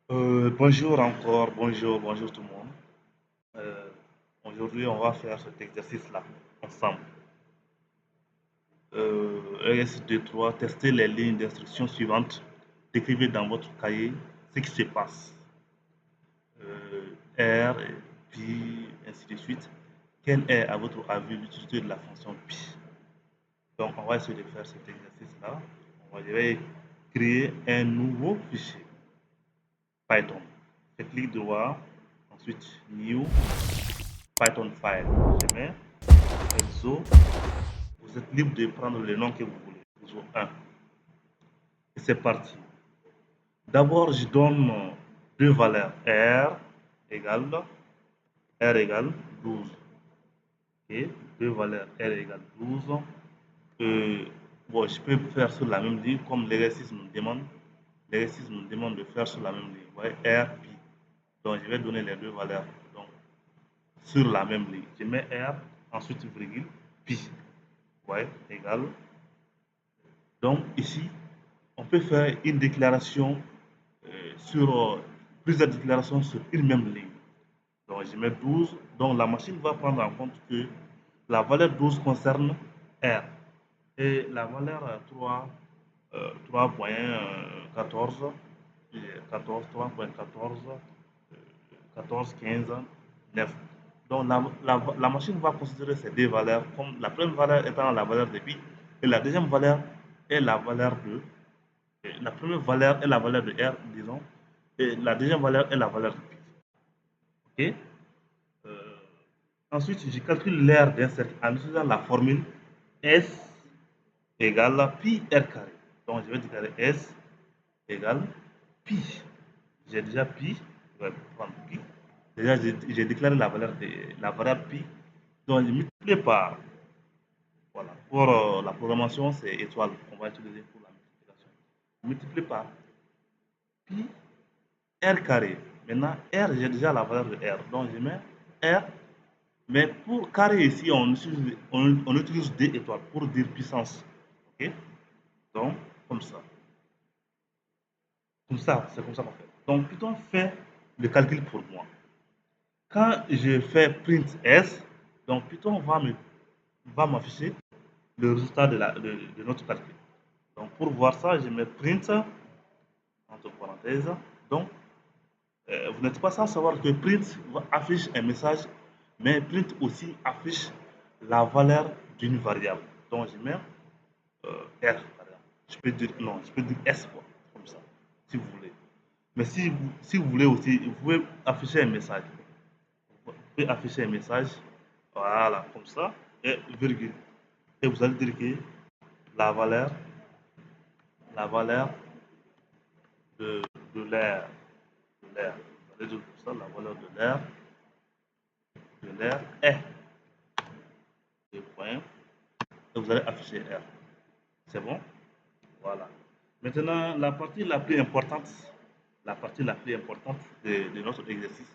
Bonjour encore, bonjour tout le monde. Euh, Aujourd'hui, on va faire cet exercice-là ensemble. Exercice 2-3, testez les lignes d'instruction suivantes. Décrivez dans votre cahier ce qui se passe. R, pi, ainsi de suite. Quelle est, à votre avis, l'utilité de la fonction pi? Donc, on va essayer de faire cet exercice-là. Je vais créer un nouveau fichier Python. Je clique droit, ensuite New, Python file. Je mets Exo. Vous êtes libre de prendre le nom que vous voulez. Exo 1. Et c'est parti. D'abord, je donne deux valeurs. Égale, R égale 12. Et deux valeurs. R égale 12. Bon, je peux faire sur la même ligne comme l'exercice me demande. L'exercice me demande de faire sur la même ligne. Vous voyez, R, pi. Donc, je vais donner les deux valeurs. Donc, sur la même ligne. Je mets R, ensuite virgule, pi. Vous voyez, égale. Donc, ici, on peut faire une déclaration sur plusieurs déclarations sur une même ligne. Donc je mets 12. Donc la machine va prendre en compte que la valeur 12 concerne R et la valeur 3, 3.14, 14, 3.14, 14, 15, 9. Donc la machine va considérer ces deux valeurs comme la première valeur étant la valeur de pi et la deuxième valeur est la valeur de la première valeur est la valeur de R, disons, et la deuxième valeur est la valeur de pi. Ok. Euh, Ensuite, je calcule l'aire d'un cercle en utilisant la formule S égale pi R carré. Donc, je vais déclarer S égale pi. J'ai déjà pi, je vais prendre pi. Déjà, j'ai déclaré la valeur de la variable pi. Donc, je multiplie par, voilà, pour la programmation, c'est étoile qu'on va utiliser pour la multiplication. Je multiplie par pi R carré. Maintenant, R, j'ai déjà la valeur de R. Donc, je mets R. Mais pour carré ici, on utilise des étoiles pour dire puissance. Ok. Donc, comme ça. Comme ça, c'est comme ça qu'on fait. Donc, Python fait le calcul pour moi. Quand je fais print S, donc Python va m'afficher le résultat de notre calcul. Donc, pour voir ça, je mets print, entre parenthèses. Donc, vous n'êtes pas sans savoir que print affiche un message, mais print aussi affiche la valeur d'une variable. Donc, je mets R, par exemple. Je peux dire non, je peux dire S, quoi, comme ça, si vous voulez. Mais si vous voulez aussi, vous pouvez afficher un message. Vous pouvez afficher un message, voilà, comme ça, et virgule. Et vous allez dire que la valeur, la valeur de, de l'air, de l'air, vous allez dire comme ça, la valeur de l'air est, deux points, et vous allez afficher R. C'est bon? Voilà. Maintenant, la partie la plus importante de notre exercice,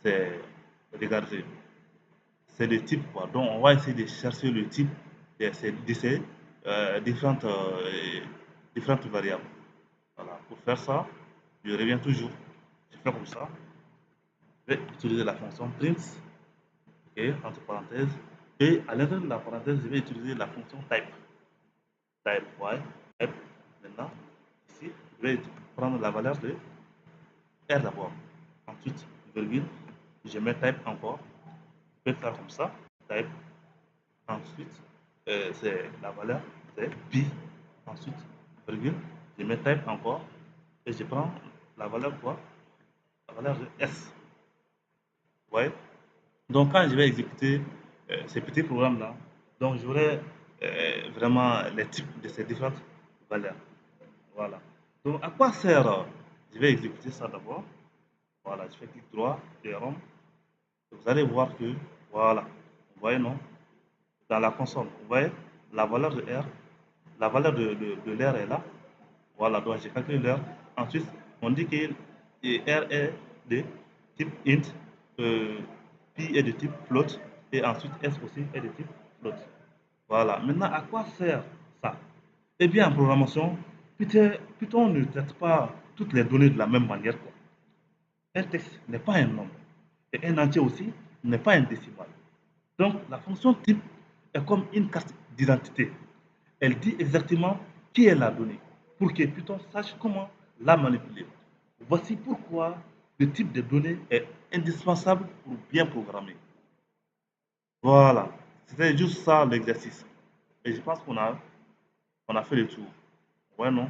c'est, regarder, c'est le type, quoi. Donc, on va essayer de chercher le type de ces différentes variables. Voilà. Pour faire ça, je reviens toujours, je fais comme ça, je vais utiliser la fonction print, et entre parenthèses, et à l'intérieur de la parenthèse, je vais utiliser la fonction type. Type y, type, maintenant, ici, je vais prendre la valeur de R d'abord. Ensuite, virgule, je mets type encore. Je peux faire comme ça, type. Ensuite, c'est la valeur, c'est pi. Ensuite, virgule, je mets type encore. Et je prends la valeur quoi? La valeur de S. Vous voyez? Donc, quand je vais exécuter ces petits programmes-là, donc j'aurai vraiment les types de ces différentes valeurs. Voilà. Donc, à quoi sert je vais exécuter ça d'abord. Voilà, je fais clic droit et rond. Vous allez voir que, voilà, vous voyez, non? Dans la console, vous voyez, la valeur de R, la valeur de l'air est là. Voilà, donc j'ai calculé l'air. Ensuite, on dit que R est de type int, euh, P est de type float, et ensuite S aussi est de type float. Voilà, maintenant, à quoi sert ça? Eh bien, en programmation, Python ne traite pas toutes les données de la même manière, quoi. Un texte n'est pas un nombre. Et un entier aussi n'est pas un décimal. Donc, la fonction type est comme une carte d'identité. Elle dit exactement qui est la donnée pour que Python sache comment la manipuler. Voici pourquoi le type de données est indispensable pour bien programmer. Voilà, c'était juste ça l'exercice. Et je pense on a fait le tour. Ouais, non?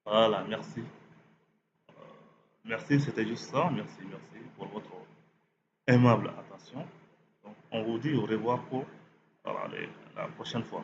Voilà, merci. Merci, c'était juste ça. Merci, merci pour votre aimable attention. Donc, on vous dit au revoir pour voilà, la prochaine fois.